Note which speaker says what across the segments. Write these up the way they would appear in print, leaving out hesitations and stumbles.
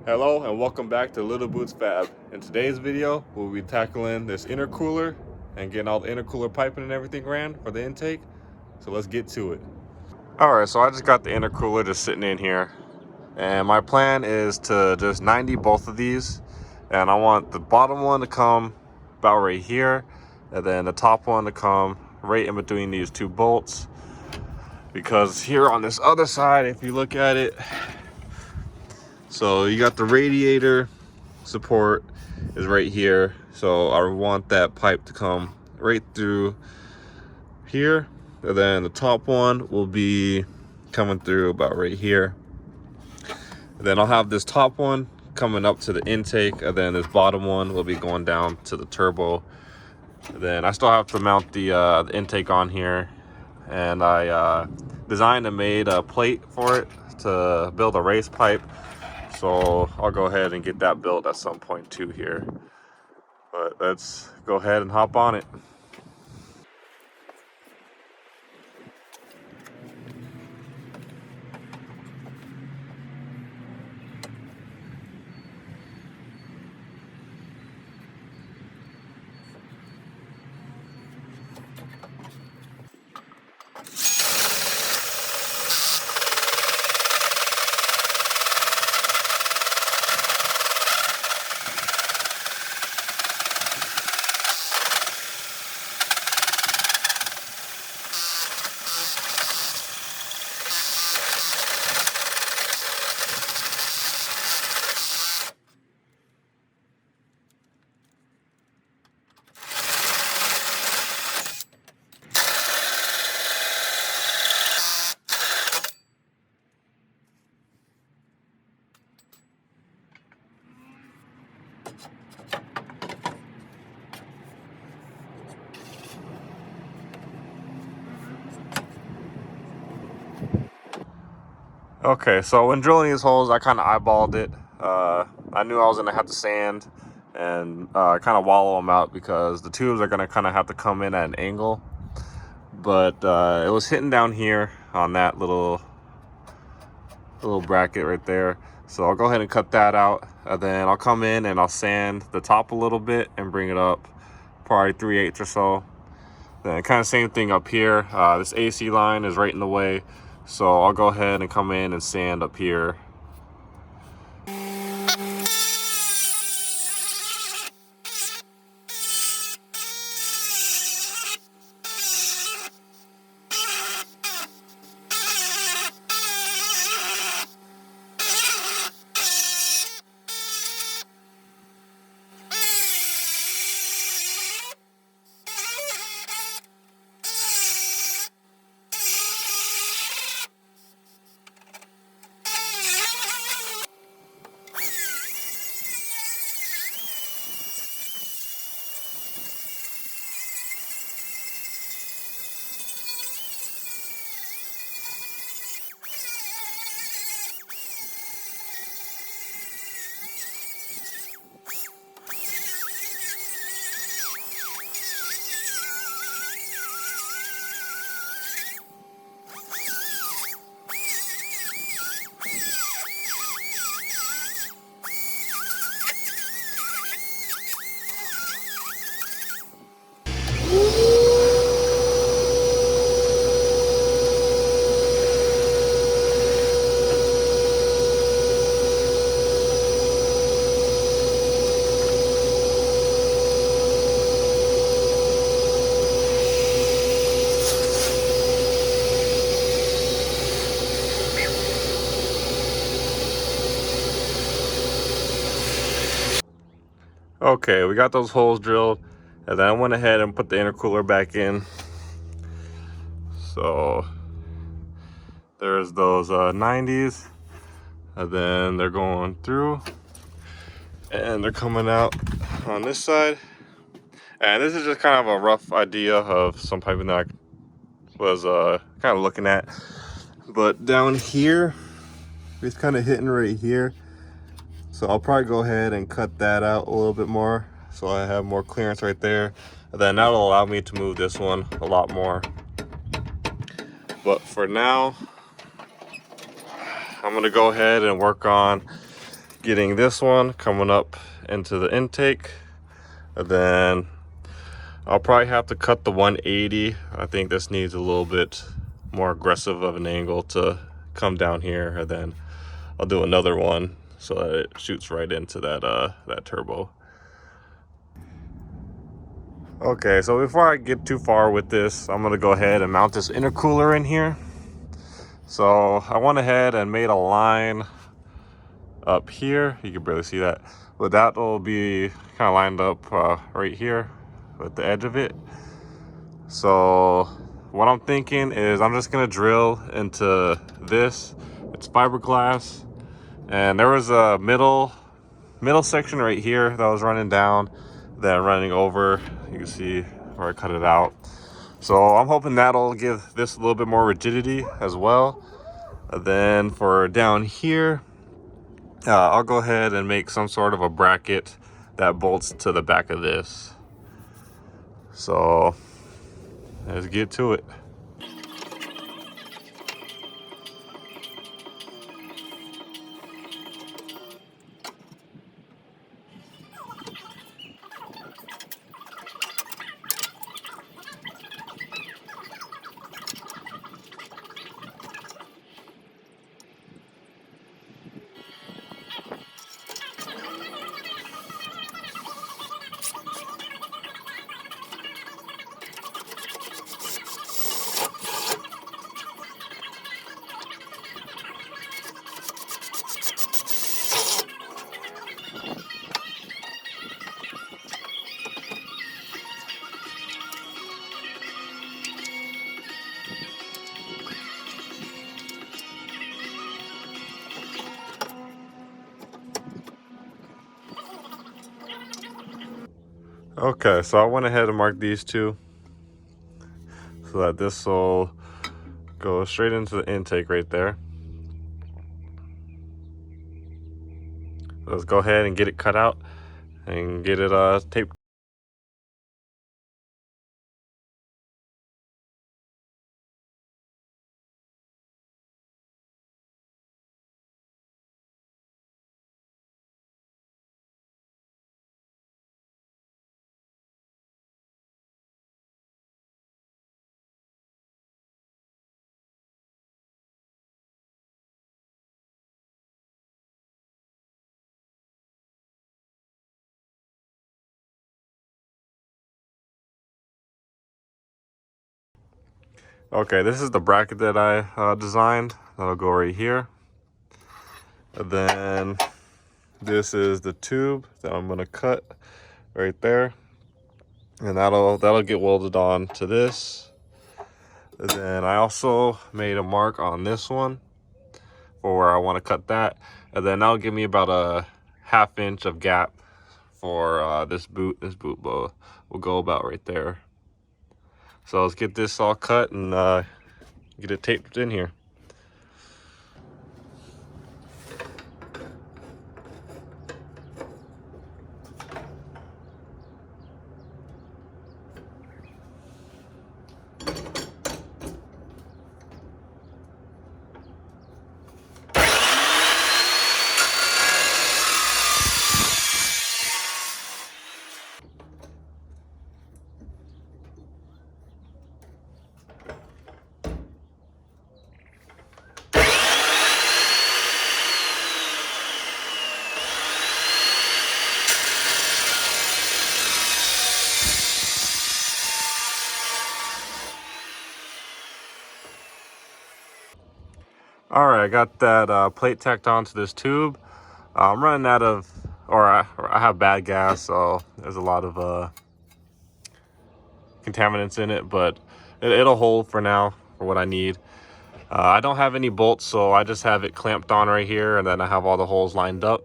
Speaker 1: Hello and welcome back to Little Boots Fab. In today's video, we'll be tackling this intercooler and getting all the intercooler piping and everything ran for the intake. So let's get to it. Alright, so I just got the intercooler just sitting in here. And my plan is to just 90 both of these. And I want the bottom one to come about right here. And then the top one to come right in between these two bolts. Because here on this other side, if you look at it, so you got the radiator support is right here, so I want that pipe to come right through here, and then the top one will be coming through about right here. And then I'll have this top one coming up to the intake, and then this bottom one will be going down to the turbo. And then I still have to mount the intake on here, and I designed and made a plate for it to build a race pipe. So I'll go ahead and get that built at some point too here. But let's go ahead and hop on it. Okay, so when drilling these holes, I kind of eyeballed it. I knew I was going to have to sand and kind of wallow them out because the tubes are going to kind of have to come in at an angle. But it was hitting down here on that little bracket right there. So I'll go ahead and cut that out. And then I'll come in and I'll sand the top a little bit and bring it up probably 3/8 or so. Then kind of same thing up here. This AC line is right in the way. So I'll go ahead and come in and sand up here. Okay, we got those holes drilled, and then I went ahead and put the intercooler back in. So there's those 90s, and then they're going through, and they're coming out on this side. And this is just kind of a rough idea of some piping that I was kind of looking at. But down here, it's kind of hitting right here. So I'll probably go ahead and cut that out a little bit more so I have more clearance right there. And then that'll allow me to move this one a lot more. But for now, I'm gonna go ahead and work on getting this one coming up into the intake, and then I'll probably have to cut the 180. I think this needs a little bit more aggressive of an angle to come down here, and then I'll do another one so that it shoots right into that that turbo. Okay, so before I get too far with this, I'm gonna go ahead and mount this intercooler in here. So I went ahead and made a line up here. You can barely see that, but that will be kind of lined up right here with the edge of it. So what I'm thinking is I'm just gonna drill into this. It's fiberglass, and there was a middle section right here that was running down, then running over. You can see where I cut it out. So I'm hoping that'll give this a little bit more rigidity as well. And then for down here, I'll go ahead and make some sort of a bracket that bolts to the back of this. So let's get to it. Okay, so I went ahead and marked these two so that this will go straight into the intake right there. Let's go ahead and get it cut out and get it taped. Okay, this is the bracket that I designed. That'll go right here. And then this is the tube that I'm gonna cut right there, and that'll get welded on to this. And then I also made a mark on this one for where I want to cut that, and then that'll give me about a 1/2 inch of gap for this boot. This boot will go about right there. So let's get this all cut and get it taped in here. All right, I got that plate tacked onto this tube. I'm running out of, or I have bad gas, so there's a lot of contaminants in it, but it'll hold for now for what I need. I don't have any bolts, so I just have it clamped on right here, and then I have all the holes lined up.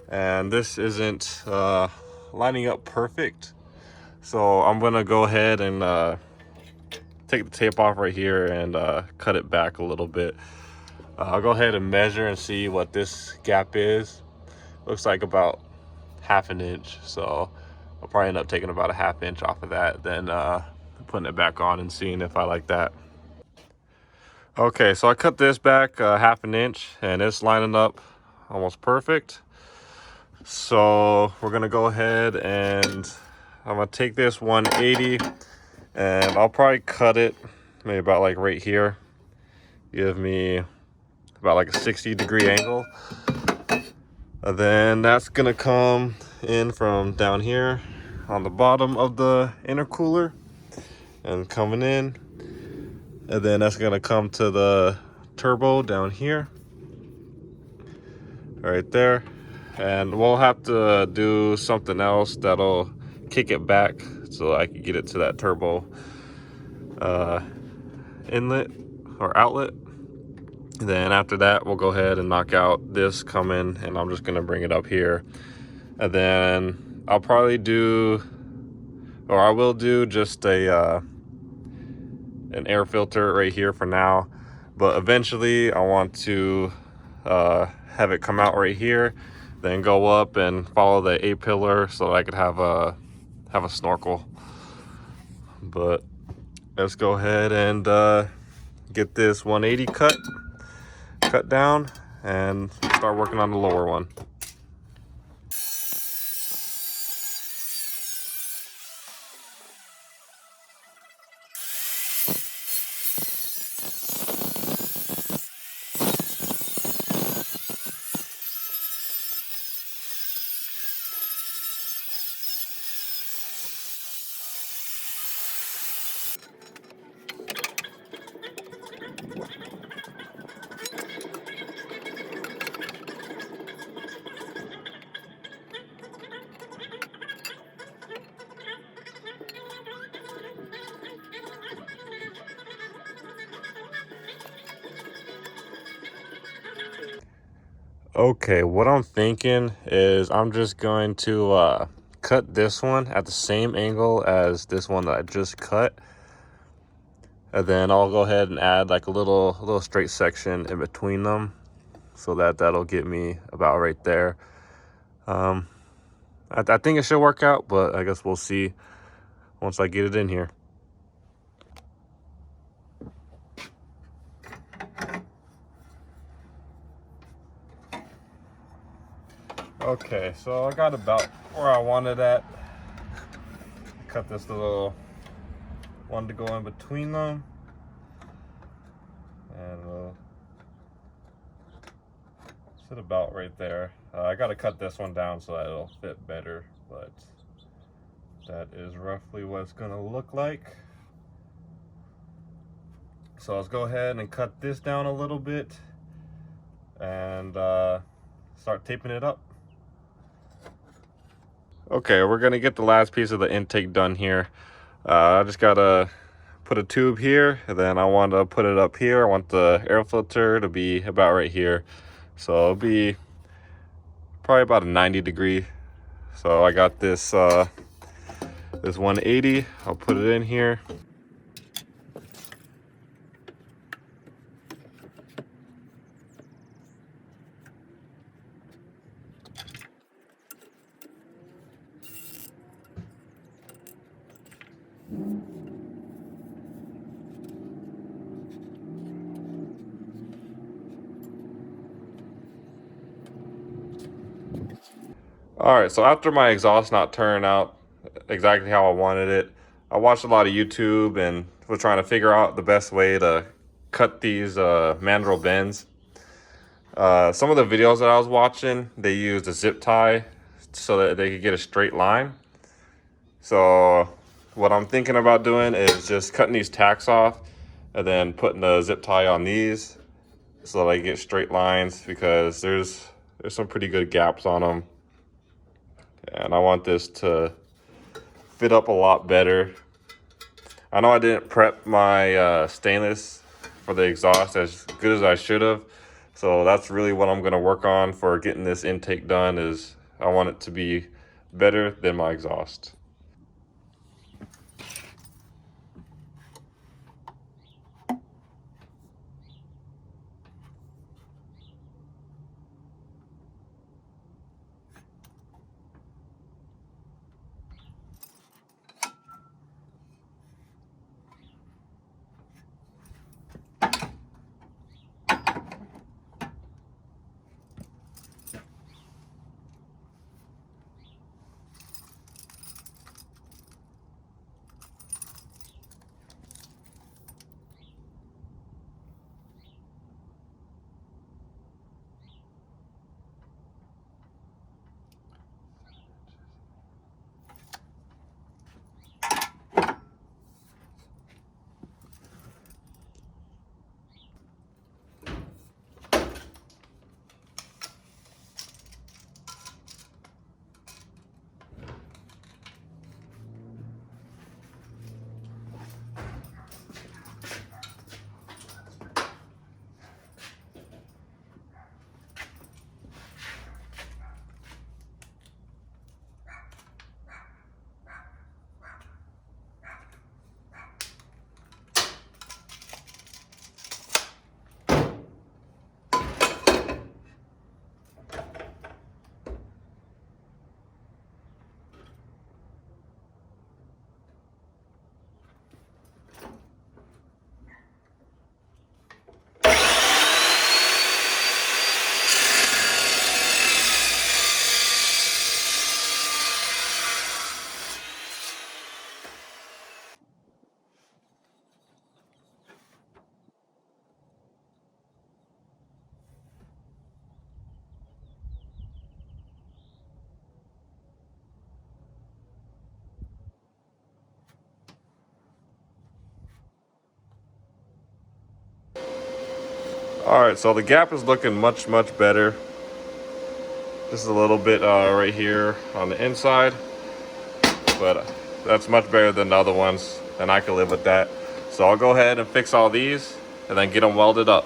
Speaker 1: And this isn't lining up perfect, so I'm gonna go ahead and take the tape off right here and cut it back a little bit. I'll go ahead and measure and see what this gap is. Looks like about 1/2 inch, so I'll probably end up taking about a 1/2 inch off of that, then putting it back on and seeing if I like that. Okay, so I cut this back 1/2 inch, and it's lining up almost perfect. So we're gonna go ahead and I'm gonna take this 180 and I'll probably cut it maybe about like right here. Give me about like a 60-degree angle. And then that's gonna come in from down here on the bottom of the intercooler and coming in. And then that's gonna come to the turbo down here, right there. And we'll have to do something else that'll kick it back so I can get it to that turbo inlet or outlet. And then after that, we'll go ahead and knock out this coming, and I'm just gonna bring it up here. And then I'll probably do, or I will do just an air filter right here for now. But eventually I want to have it come out right here, then go up and follow the A-pillar so that I could have a snorkel. But let's go ahead and get this 180 cut down and start working on the lower one. Okay, what I'm thinking is I'm just going to cut this one at the same angle as this one that I just cut. And then I'll go ahead and add like a little straight section in between them so that that'll get me about right there. I think it should work out, but I guess we'll see once I get it in here. Okay, so I got about where I wanted at. Cut this little one to go in between them. And we'll sit about right there. I gotta cut this one down so that it'll fit better, but that is roughly what it's gonna look like. So let's go ahead and cut this down a little bit and start taping it up. Okay, we're gonna get the last piece of the intake done here. I just gotta put a tube here, and then I want to put it up here. I want the air filter to be about right here. So it'll be probably about a 90-degree. So I got this this 180. I'll put it in here. All right, so after my exhaust not turning out exactly how I wanted it, I watched a lot of YouTube and was trying to figure out the best way to cut these mandrel bends. Some of the videos that I was watching, they used a zip tie so that they could get a straight line. So what I'm thinking about doing is just cutting these tacks off and then putting the zip tie on these so that I get straight lines, because there's some pretty good gaps on them. And I want this to fit up a lot better. I know I didn't prep my stainless for the exhaust as good as I should have. So that's really what I'm gonna work on for getting this intake done, is I want it to be better than my exhaust. Alright, so the gap is looking much better. This is a little bit right here on the inside, but that's much better than the other ones, and I can live with that. So I'll go ahead and fix all these and then get them welded up.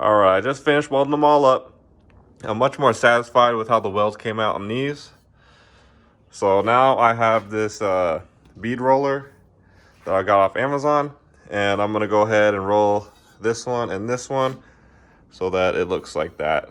Speaker 1: Alright, I just finished welding them all up. I'm much more satisfied with how the welds came out on these. So now I have this bead roller that I got off Amazon, and I'm gonna go ahead and roll this one and this one so that it looks like that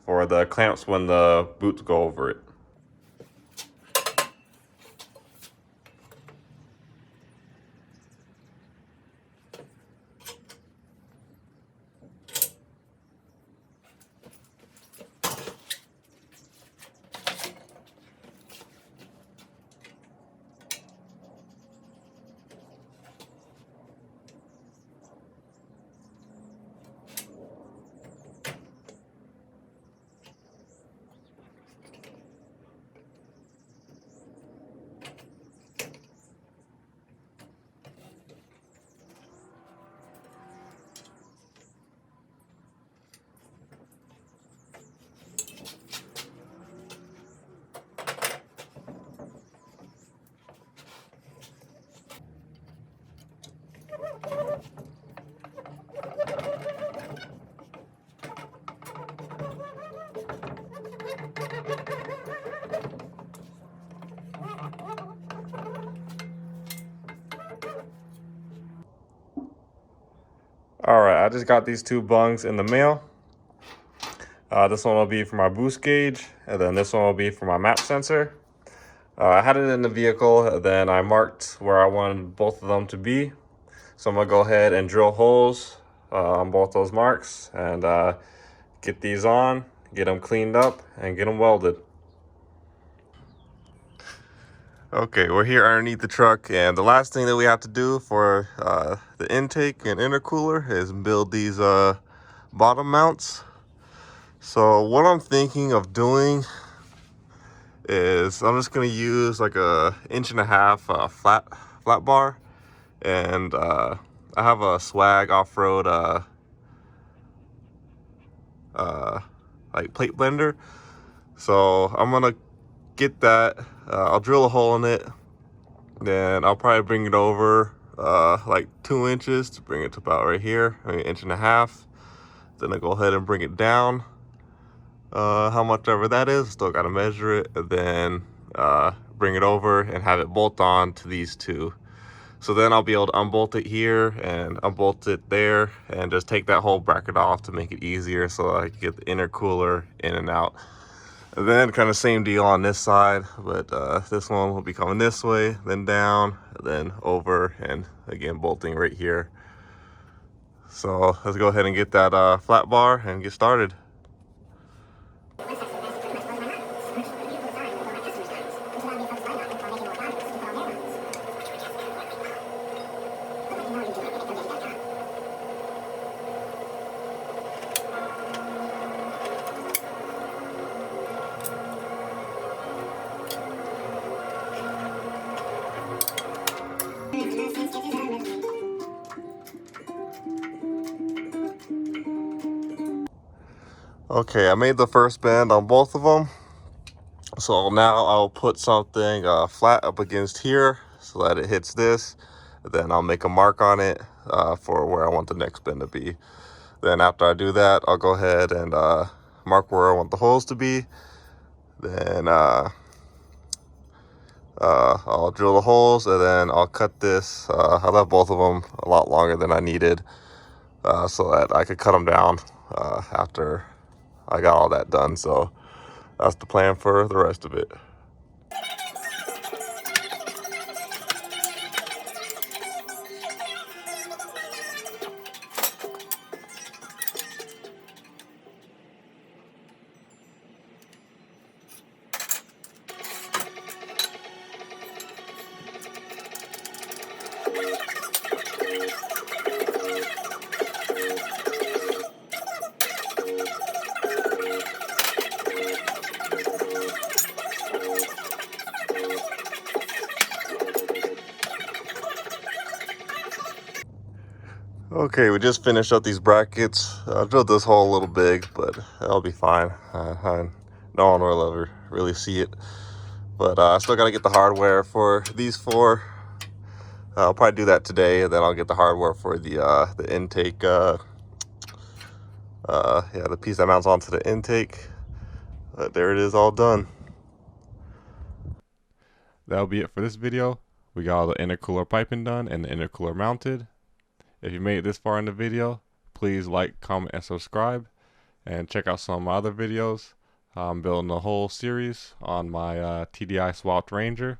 Speaker 1: for the clamps when the boots go over it. Alright, I just got these two bungs in the mail. This one will be for my boost gauge, and then this one will be for my map sensor. I had it in the vehicle, and then I marked where I wanted both of them to be. So I'm going to go ahead and drill holes on both those marks and get these on, get them cleaned up, and get them welded. Okay, we're here underneath the truck, and the last thing that we have to do for the intake and intercooler is build these bottom mounts. So what I'm thinking of doing is I'm just going to use like a 1.5 inch flat bar, and I have a Swag off-road like plate blender. So I'm gonna get that. I'll drill a hole in it, then I'll probably bring it over like 2 inches to bring it to about right here, maybe 1.5 inches. Then I go ahead and bring it down how much ever that is. Still gotta measure it, and then bring it over and have it bolt on to these two. So then I'll be able to unbolt it here and unbolt it there and just take that whole bracket off to make it easier so I can get the intercooler in and out. And then kind of same deal on this side, but this one will be coming this way, then down, then over, and again bolting right here. So let's go ahead and get that flat bar and get started. Okay, I made the first bend on both of them. So now I'll put something flat up against here so that it hits this. Then I'll make a mark on it for where I want the next bend to be. Then after I do that, I'll go ahead and mark where I want the holes to be. Then I'll drill the holes, and then I'll cut this. I left both of them a lot longer than I needed so that I could cut them down after I got all that done. So that's the plan for the rest of it. Okay, we just finished up these brackets. I drilled this hole a little big, but that'll be fine. No one will ever really see it. But I still got to get the hardware for these four. I'll probably do that today, and then I'll get the hardware for the intake. Yeah, the piece that mounts onto the intake. There it is, all done. That'll be it for this video. We got all the intercooler piping done and the intercooler mounted. If you made it this far in the video, please like, comment, and subscribe. And check out some of my other videos. I'm building a whole series on my TDI swapped Ranger.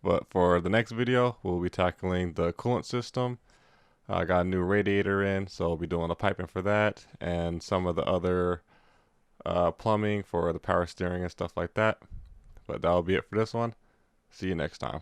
Speaker 1: But for the next video, we'll be tackling the coolant system. I got a new radiator in, so we'll be doing the piping for that. And some of the other plumbing for the power steering and stuff like that. But that'll be it for this one. See you next time.